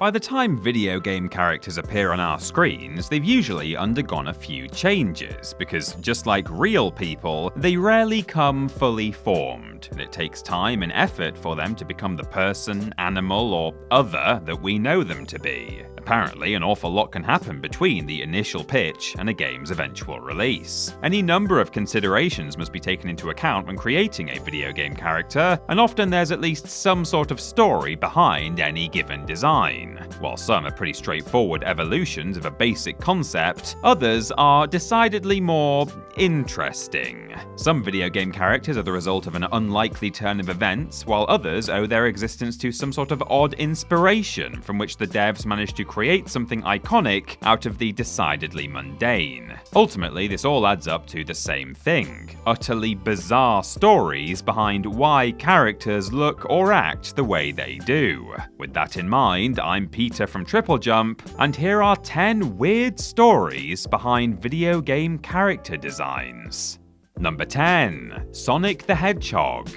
By the time video game characters appear on our screens, they've usually undergone a few changes, because just like real people, they rarely come fully formed, and it takes time and effort for them to become the person, animal, or other that we know them to be. Apparently, an awful lot can happen between the initial pitch and a game's eventual release. Any number of considerations must be taken into account when creating a video game character, and often there's at least some sort of story behind any given design. While some are pretty straightforward evolutions of a basic concept, others are decidedly more interesting. Some video game characters are the result of an unlikely turn of events, while others owe their existence to some sort of odd inspiration from which the devs managed to create something iconic out of the decidedly mundane. Ultimately, this all adds up to the same thing: utterly bizarre stories behind why characters look or act the way they do. With that in mind, I'm Peter from TripleJump, and here are 10 weird stories behind video game character designs. Number 10. Sonic the Hedgehog.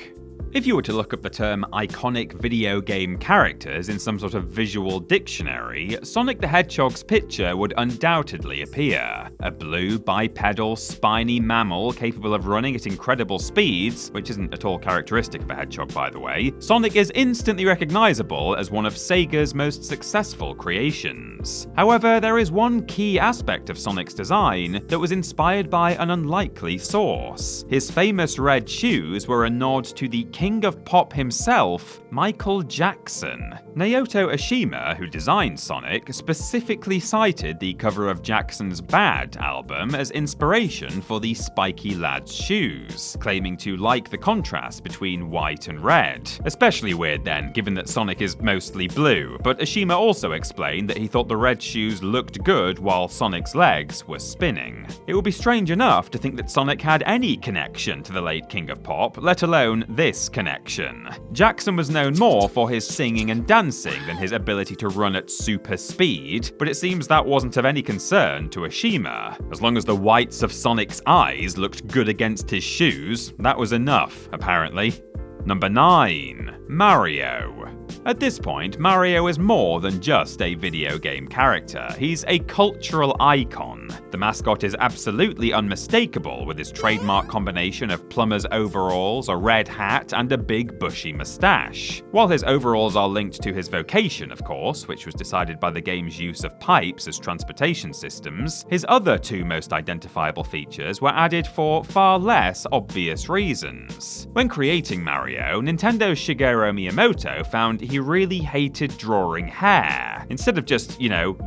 If you were to look up the term iconic video game characters in some sort of visual dictionary, Sonic the Hedgehog's picture would undoubtedly appear. A blue, bipedal, spiny mammal capable of running at incredible speeds, which isn't at all characteristic of a hedgehog by the way, Sonic is instantly recognizable as one of Sega's most successful creations. However, there is one key aspect of Sonic's design that was inspired by an unlikely source. His famous red shoes were a nod to the King of Pop himself, Michael Jackson. Naoto Oshima, who designed Sonic, specifically cited the cover of Jackson's Bad album as inspiration for the spiky lad's shoes, claiming to like the contrast between white and red. Especially weird then, given that Sonic is mostly blue, but Oshima also explained that he thought the red shoes looked good while Sonic's legs were spinning. It would be strange enough to think that Sonic had any connection to the late King of Pop, let alone this connection. Jackson was known more for his singing and dancing than his ability to run at super speed, but it seems that wasn't of any concern to Oshima. As long as the whites of Sonic's eyes looked good against his shoes, that was enough, apparently. Number 9. Mario. At this point, Mario is more than just a video game character. He's a cultural icon. The mascot is absolutely unmistakable with his trademark combination of plumber's overalls, a red hat, and a big bushy mustache. While his overalls are linked to his vocation, of course, which was decided by the game's use of pipes as transportation systems, his other two most identifiable features were added for far less obvious reasons. When creating Mario, Nintendo's Shigeru Miyamoto found he really hated drawing hair. Instead of just,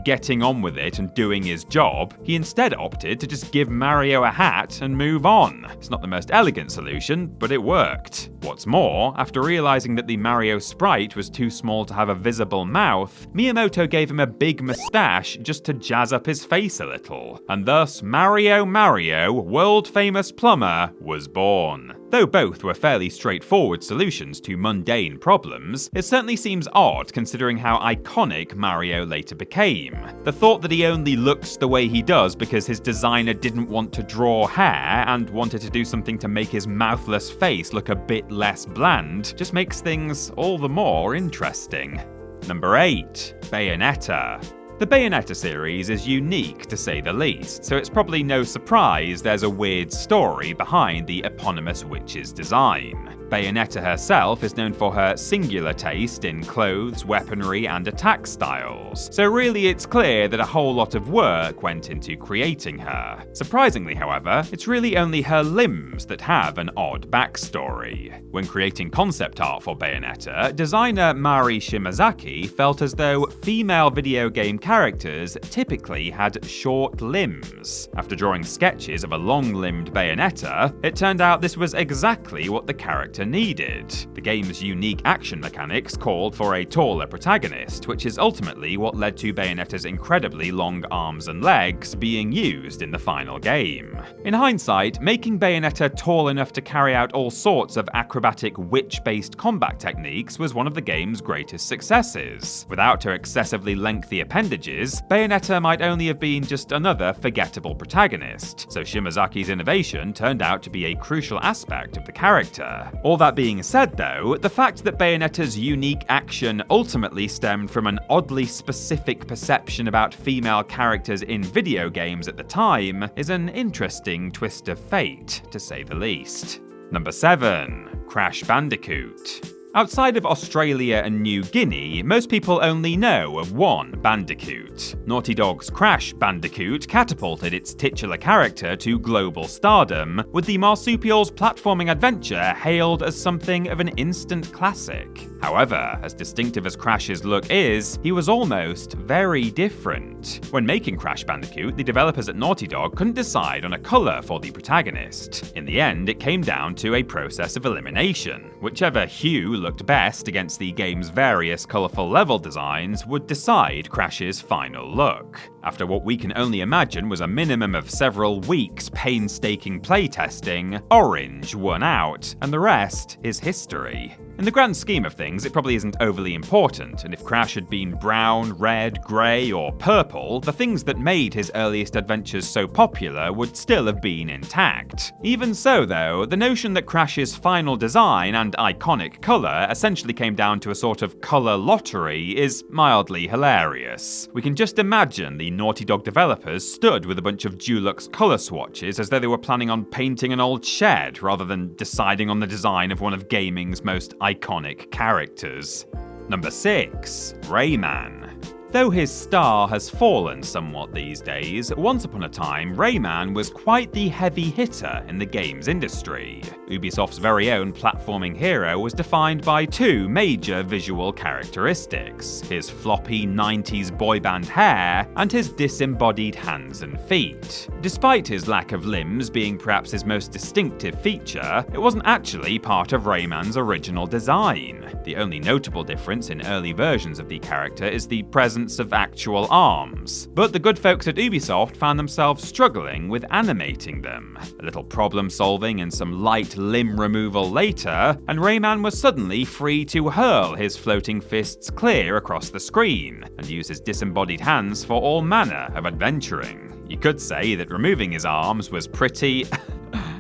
getting on with it and doing his job, he instead opted to just give Mario a hat and move on. It's not the most elegant solution, but it worked. What's more, after realizing that the Mario sprite was too small to have a visible mouth, Miyamoto gave him a big mustache just to jazz up his face a little. And thus, Mario, world-famous plumber, was born. Though both were fairly straightforward solutions to mundane problems, it certainly seems odd considering how iconic Mario later became. The thought that he only looks the way he does because his designer didn't want to draw hair and wanted to do something to make his mouthless face look a bit less bland just makes things all the more interesting. Number 8. Bayonetta. The Bayonetta series is unique to say the least, so it's probably no surprise there's a weird story behind the eponymous witch's design. Bayonetta herself is known for her singular taste in clothes, weaponry, and attack styles, so really it's clear that a whole lot of work went into creating her. Surprisingly, however, it's really only her limbs that have an odd backstory. When creating concept art for Bayonetta, designer Mari Shimazaki felt as though female video game characters typically had short limbs. After drawing sketches of a long-limbed Bayonetta, it turned out this was exactly what the character needed. The game's unique action mechanics called for a taller protagonist, which is ultimately what led to Bayonetta's incredibly long arms and legs being used in the final game. In hindsight, making Bayonetta tall enough to carry out all sorts of acrobatic witch-based combat techniques was one of the game's greatest successes. Without her excessively lengthy appendages, Bayonetta might only have been just another forgettable protagonist, so Shimazaki's innovation turned out to be a crucial aspect of the character. All that being said though, the fact that Bayonetta's unique action ultimately stemmed from an oddly specific perception about female characters in video games at the time is an interesting twist of fate, to say the least. Number 7. Crash Bandicoot. Outside of Australia and New Guinea, most people only know of one Bandicoot. Naughty Dog's Crash Bandicoot catapulted its titular character to global stardom, with the marsupial's platforming adventure hailed as something of an instant classic. However, as distinctive as Crash's look is, he was almost very different. When making Crash Bandicoot, the developers at Naughty Dog couldn't decide on a colour for the protagonist. In the end, it came down to a process of elimination. Whichever hue looked best against the game's various colourful level designs would decide Crash's final look. After what we can only imagine was a minimum of several weeks' painstaking playtesting, orange won out, and the rest is history. In the grand scheme of things, it probably isn't overly important, and if Crash had been brown, red, grey, or purple, the things that made his earliest adventures so popular would still have been intact. Even so though, the notion that Crash's final design and iconic colour essentially came down to a sort of colour lottery is mildly hilarious. We can just imagine the Naughty Dog developers stood with a bunch of Dulux colour swatches as though they were planning on painting an old shed rather than deciding on the design of one of gaming's most iconic characters. Number 6. Rayman. Though his star has fallen somewhat these days, once upon a time Rayman was quite the heavy hitter in the games industry. Ubisoft's very own platforming hero was defined by two major visual characteristics: his floppy 90s boy band hair and his disembodied hands and feet. Despite his lack of limbs being perhaps his most distinctive feature, it wasn't actually part of Rayman's original design. The only notable difference in early versions of the character is the presence of actual arms, but the good folks at Ubisoft found themselves struggling with animating them. A little problem solving and some light limb removal later, and Rayman was suddenly free to hurl his floating fists clear across the screen, and use his disembodied hands for all manner of adventuring. You could say that removing his arms was pretty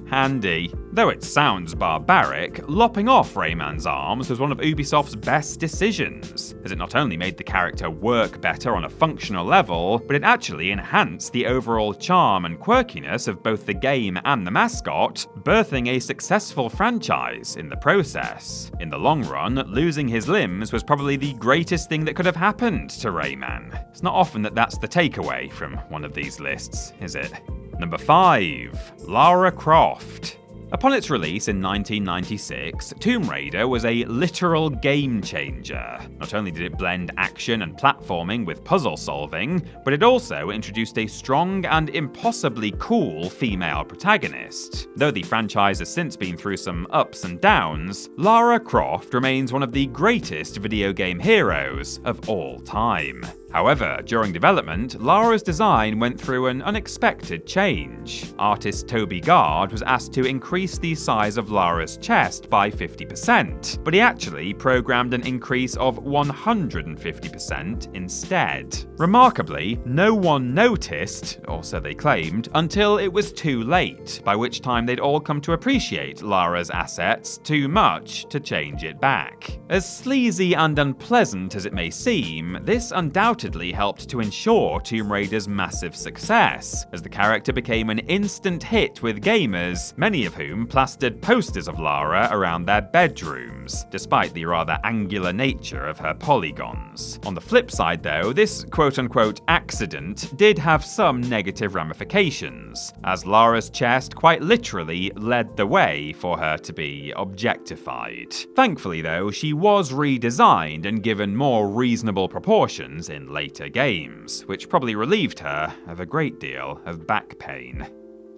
handy. Though it sounds barbaric, lopping off Rayman's arms was one of Ubisoft's best decisions, as it not only made the character work better on a functional level, but it actually enhanced the overall charm and quirkiness of both the game and the mascot, birthing a successful franchise in the process. In the long run, losing his limbs was probably the greatest thing that could have happened to Rayman. It's not often that that's the takeaway from one of these lists, is it? Number 5. Lara Croft. Upon its release in 1996, Tomb Raider was a literal game changer. Not only did it blend action and platforming with puzzle solving, but it also introduced a strong and impossibly cool female protagonist. Though the franchise has since been through some ups and downs, Lara Croft remains one of the greatest video game heroes of all time. However, during development, Lara's design went through an unexpected change. Artist Toby Gard was asked to increase the size of Lara's chest by 50%, but he actually programmed an increase of 150% instead. Remarkably, no one noticed, or so they claimed, until it was too late, by which time they'd all come to appreciate Lara's assets too much to change it back. As sleazy and unpleasant as it may seem, this undoubtedly helped to ensure Tomb Raider's massive success, as the character became an instant hit with gamers, many of whom plastered posters of Lara around their bedrooms, despite the rather angular nature of her polygons. On the flip side though, this quote-unquote accident did have some negative ramifications, as Lara's chest quite literally led the way for her to be objectified. Thankfully though, she was redesigned and given more reasonable proportions in later games, which probably relieved her of a great deal of back pain.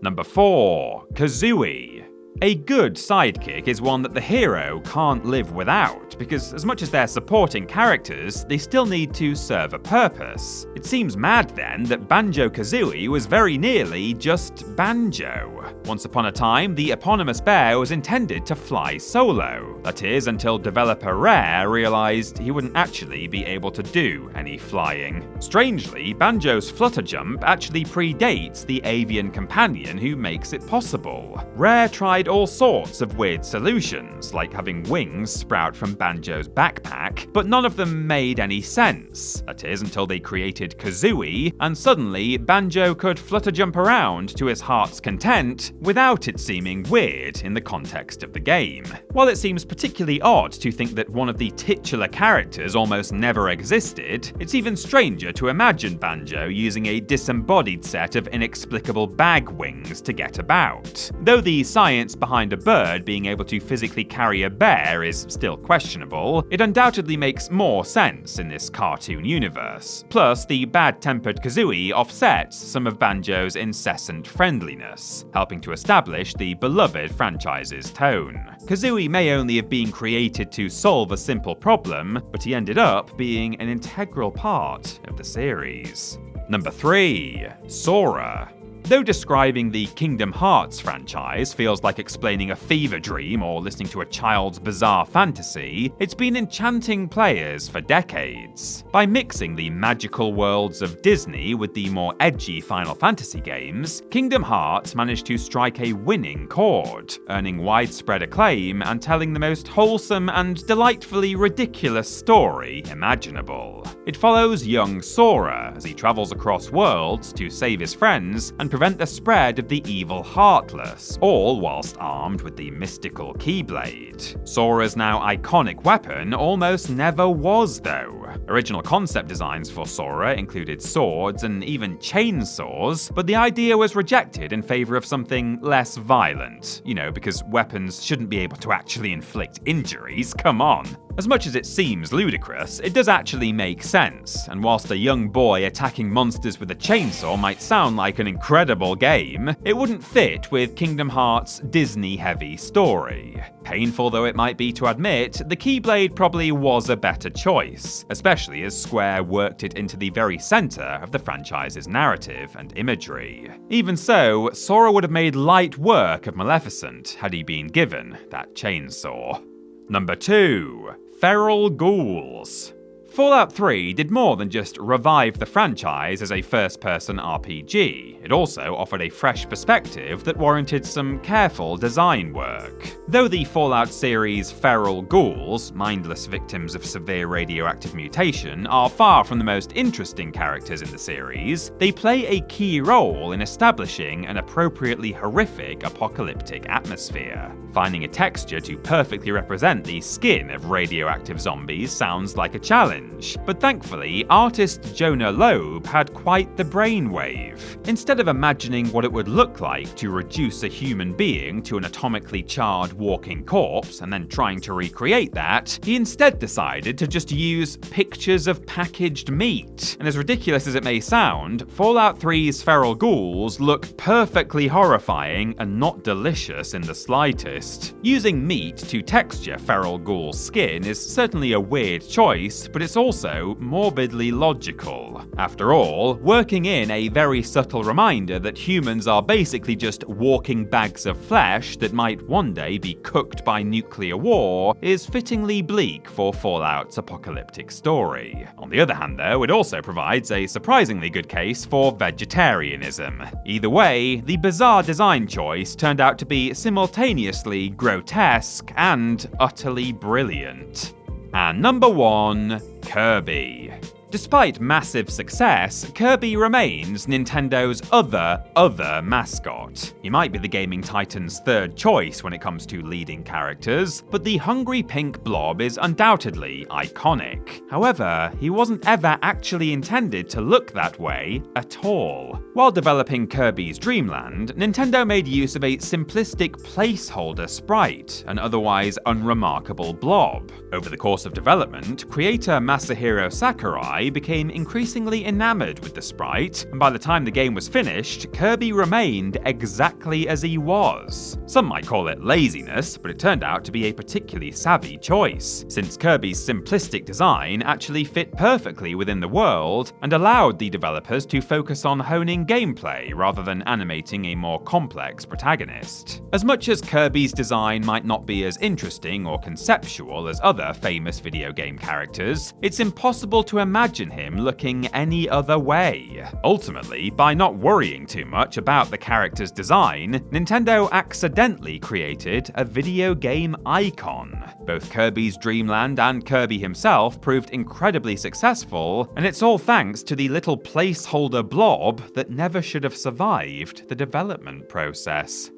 Number 4. Kazooie. A good sidekick is one that the hero can't live without, because as much as they're supporting characters, they still need to serve a purpose. It seems mad then that Banjo-Kazooie was very nearly just Banjo. Once upon a time, the eponymous bear was intended to fly solo. That is, until developer Rare realized he wouldn't actually be able to do any flying. Strangely, Banjo's flutter jump actually predates the avian companion who makes it possible. Rare tried tried all sorts of weird solutions, like having wings sprout from Banjo's backpack, but none of them made any sense. That is, until they created Kazooie, and suddenly Banjo could flutter jump around to his heart's content without it seeming weird in the context of the game. While it seems particularly odd to think that one of the titular characters almost never existed, it's even stranger to imagine Banjo using a disembodied set of inexplicable bag wings to get about. Though the science behind a bird being able to physically carry a bear is still questionable, it undoubtedly makes more sense in this cartoon universe. Plus, the bad-tempered Kazooie offsets some of Banjo's incessant friendliness, helping to establish the beloved franchise's tone. Kazooie may only have been created to solve a simple problem, but he ended up being an integral part of the series. Number 3. Sora. Though describing the Kingdom Hearts franchise feels like explaining a fever dream or listening to a child's bizarre fantasy, it's been enchanting players for decades. By mixing the magical worlds of Disney with the more edgy Final Fantasy games, Kingdom Hearts managed to strike a winning chord, earning widespread acclaim and telling the most wholesome and delightfully ridiculous story imaginable. It follows young Sora as he travels across worlds to save his friends and prevent the spread of the evil Heartless, all whilst armed with the mystical Keyblade. Sora's now iconic weapon almost never was, though. Original concept designs for Sora included swords and even chainsaws, but the idea was rejected in favour of something less violent. Because weapons shouldn't be able to actually inflict injuries, come on. As much as it seems ludicrous, it does actually make sense, and whilst a young boy attacking monsters with a chainsaw might sound like an incredible game, it wouldn't fit with Kingdom Hearts' Disney-heavy story. Painful though it might be to admit, the Keyblade probably was a better choice, especially as Square worked it into the very centre of the franchise's narrative and imagery. Even so, Sora would have made light work of Maleficent had he been given that chainsaw. Number 2. Feral Ghouls. Fallout 3 did more than just revive the franchise as a first-person RPG. It also offered a fresh perspective that warranted some careful design work. Though the Fallout series' feral ghouls, mindless victims of severe radioactive mutation, are far from the most interesting characters in the series, they play a key role in establishing an appropriately horrific apocalyptic atmosphere. Finding a texture to perfectly represent the skin of radioactive zombies sounds like a challenge, but thankfully, artist Jonah Loeb had quite the brainwave. Instead of imagining what it would look like to reduce a human being to an atomically charred walking corpse and then trying to recreate that, he instead decided to just use pictures of packaged meat. And as ridiculous as it may sound, Fallout 3's feral ghouls look perfectly horrifying and not delicious in the slightest. Using meat to texture feral ghoul's skin is certainly a weird choice, but it's also morbidly logical. After all, working in a very subtle reminder that humans are basically just walking bags of flesh that might one day be cooked by nuclear war is fittingly bleak for Fallout's apocalyptic story. On the other hand though, it also provides a surprisingly good case for vegetarianism. Either way, the bizarre design choice turned out to be simultaneously grotesque and utterly brilliant. And number 1, Kirby. Despite massive success, Kirby remains Nintendo's other mascot. He might be the gaming titan's third choice when it comes to leading characters, but the hungry pink blob is undoubtedly iconic. However, he wasn't ever actually intended to look that way at all. While developing Kirby's Dream Land, Nintendo made use of a simplistic placeholder sprite, an otherwise unremarkable blob. Over the course of development, creator Masahiro Sakurai became increasingly enamored with the sprite, and by the time the game was finished, Kirby remained exactly as he was. Some might call it laziness, but it turned out to be a particularly savvy choice, since Kirby's simplistic design actually fit perfectly within the world and allowed the developers to focus on honing gameplay rather than animating a more complex protagonist. As much as Kirby's design might not be as interesting or conceptual as other famous video game characters, it's impossible to imagine imagine him looking any other way. Ultimately, by not worrying too much about the character's design, Nintendo accidentally created a video game icon. Both Kirby's Dream Land and Kirby himself proved incredibly successful, and it's all thanks to the little placeholder blob that never should have survived the development process.